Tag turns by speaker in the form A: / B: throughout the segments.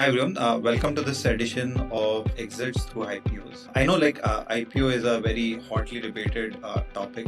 A: Hi everyone, welcome to this edition of Exits through IPOs. I know IPO is a very hotly debated topic.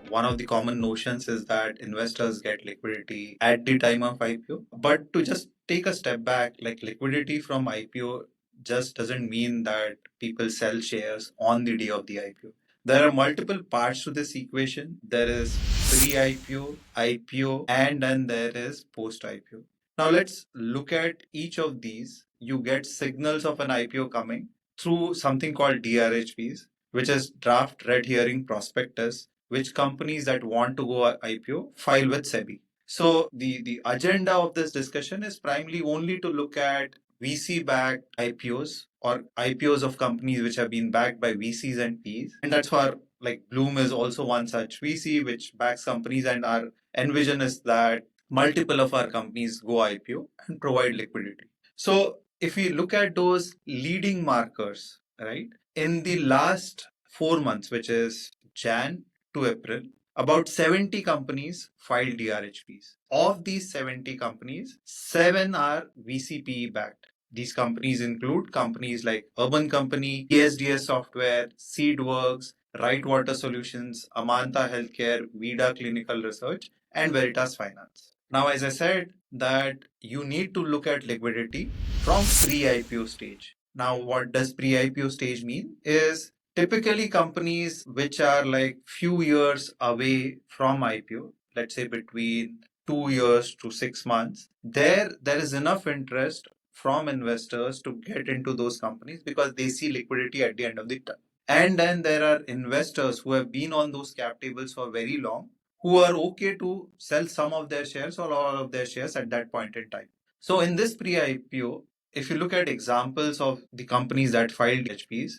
A: One of the common notions is that investors get liquidity at the time of IPO. But to just take a step back, like liquidity from IPO just doesn't mean that people sell shares on the day of the IPO. There are multiple parts to this equation. There is pre-IPO, IPO, and then there is post-IPO. Now let's look at each of these. You get signals of an IPO coming through something called DRHPs, which is Draft Red Herring Prospectus, which companies that want to go IPO file with SEBI. So the agenda of this discussion is primarily only to look at VC-backed IPOs or IPOs of companies which have been backed by VCs and Ps. And that's for like Blume is also one such VC which backs companies, and our envision is that multiple of our companies go IPO and provide liquidity. So if we look at those leading markers, right, in the last 4 months, which is Jan to April, about 70 companies filed DRHPs. Of these 70 companies, 7 are VCPE backed. These companies include companies like Urban Company, ESDS Software, Seedworks, Right Water Solutions, Amanta Healthcare, Vida Clinical Research, and Veritas Finance. Now, as I said, that you need to look at liquidity from pre-IPO stage. Now, what does pre-IPO stage mean? Is typically companies which are like few years away from IPO, let's say between 2 years to 6 months, there is enough interest from investors to get into those companies because they see liquidity at the end of the tunnel. And then there are investors who have been on those cap tables for very long, who are okay to sell some of their shares or all of their shares at that point in time. So in this pre-IPO, if you look at examples of the companies that filed HPs,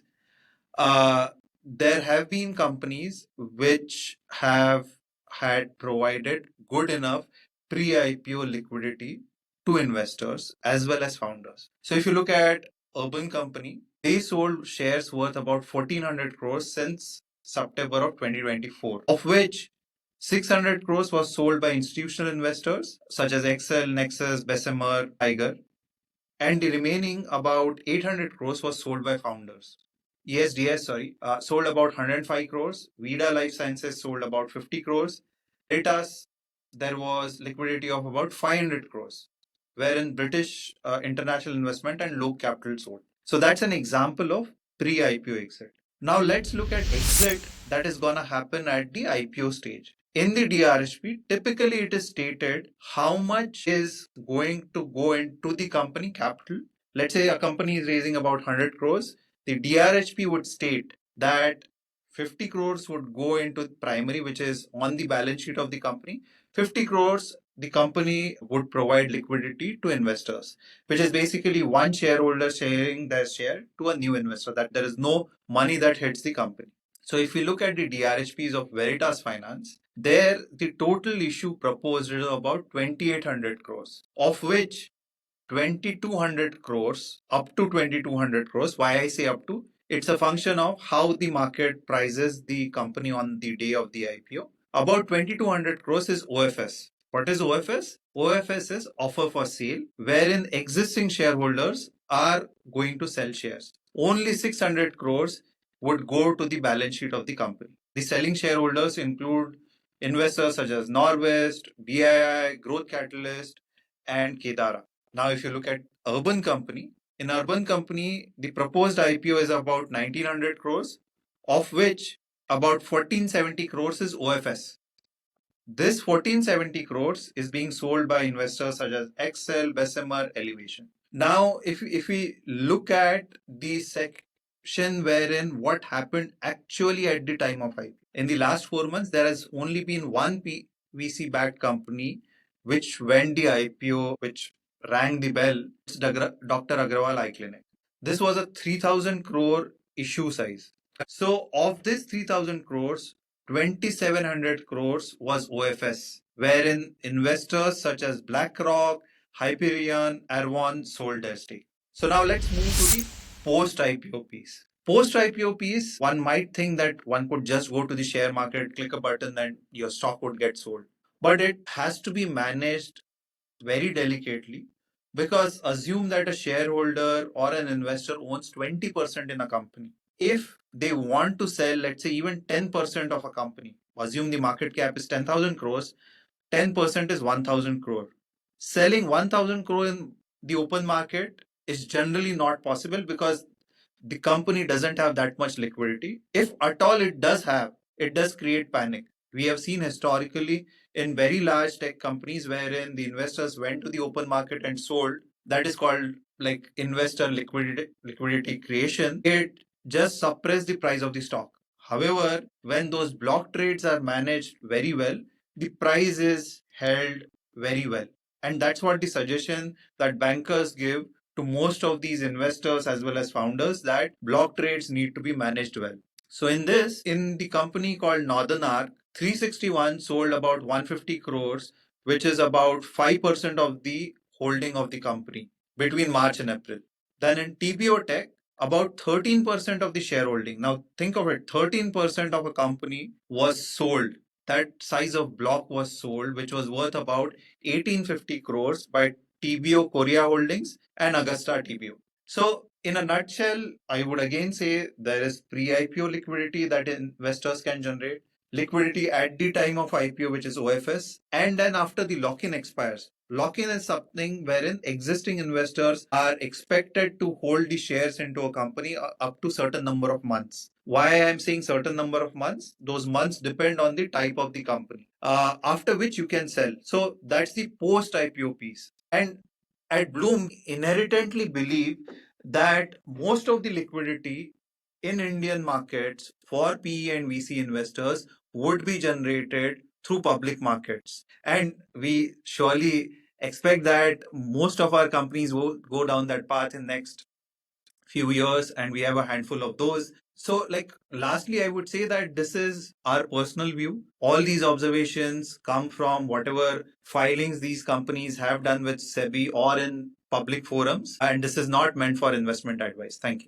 A: uh, there have been companies which have had provided good enough pre-IPO liquidity to investors as well as founders. So if you look at Urban Company, they sold shares worth about 1400 crores since September of 2024, of which 600 crores was sold by institutional investors such as Excel, Nexus, Bessemer, Tiger, and the remaining about 800 crores was sold by founders. ESDS, sold about 105 crores. Vida Life Sciences sold about 50 crores. Veritas, there was liquidity of about 500 crores, wherein British International Investment and Low Capital sold. So that's an example of pre-IPO exit. Now let's look at exit that is going to happen at the IPO stage. In the DRHP, typically it is stated how much is going to go into the company capital. Let's say a company is raising about 100 crores. The DRHP would state that 50 crores would go into primary, which is on the balance sheet of the company. 50 crores, the company would provide liquidity to investors, which is basically one shareholder sharing their share to a new investor, that there is no money that hits the company. So if we look at the DRHPs of Veritas Finance, there the total issue proposed is about 2800 crores, of which 2200 crores, up to 2200 crores. Why I say up to? It's a function of how the market prices the company on the day of the IPO. About 2200 crores is OFS. What is OFS? OFS is offer for sale, wherein existing shareholders are going to sell shares. Only 600 crores would go to the balance sheet of the company. The selling shareholders include investors such as Norwest, BII, Growth Catalyst, and Kedara. Now, if you look at Urban Company, in Urban Company, the proposed IPO is about 1900 crores, of which about 1470 crores is OFS. This 1470 crores is being sold by investors such as Excel, Bessemer, Elevation. Now, if we look at the section wherein what happened actually at the time of IPO, in the last 4 months, there has only been one VC-backed company which went the IPO, which rang the bell. It's Dr. Agrawal Eye Clinic. This was a 3000 crore issue size. So of this 3000 crores, 2700 crores was OFS, wherein investors such as BlackRock, Hyperion, Arvon sold their stake. So now let's move to the post-IPO piece. Post-IPO piece, one might think that one could just go to the share market, click a button, and your stock would get sold. But it has to be managed very delicately Because assume that a shareholder or an investor owns 20% in a company. If they want to sell, let's say, even 10% of a company, assume the market cap is 10,000 crores, 10% is 1,000 crore. Selling 1,000 crore in the open market is generally not possible because the company doesn't have that much liquidity. If at all it does have, it does create panic. We have seen historically in very large tech companies wherein the investors went to the open market and sold. That is called like investor liquidity creation. It just suppress the price of the stock. However, when those block trades are managed very well, the price is held very well. And that's what the suggestion that bankers give to most of these investors as well as founders, that block trades need to be managed well. So in the company called Northern Arc, 361 sold about 150 crores, which is about 5% of the holding of the company between March and April. Then in TBO Tech, about 13% of the shareholding. Now think of it, 13% of a company was sold. That size of block was sold, which was worth about 1850 crores by TBO Korea Holdings and Augusta TBO. So, in a nutshell, I would again say there is pre-IPO liquidity that investors can generate, liquidity at the time of IPO, which is OFS, and then after the lock-in expires. Lock-in is something wherein existing investors are expected to hold the shares into a company up to certain number of months. Why I'm saying certain number of months? Those months depend on the type of the company. After which you can sell. So that's the post-IPO piece. And at Bloom, inherently believe that most of the liquidity in Indian markets for PE and VC investors would be generated through public markets. And we surely expect that most of our companies will go down that path in next few years, and we have a handful of those. So, like, lastly, I would say that this is our personal view. All these observations come from whatever filings these companies have done with SEBI or in public forums, and this is not meant for investment advice. Thank you.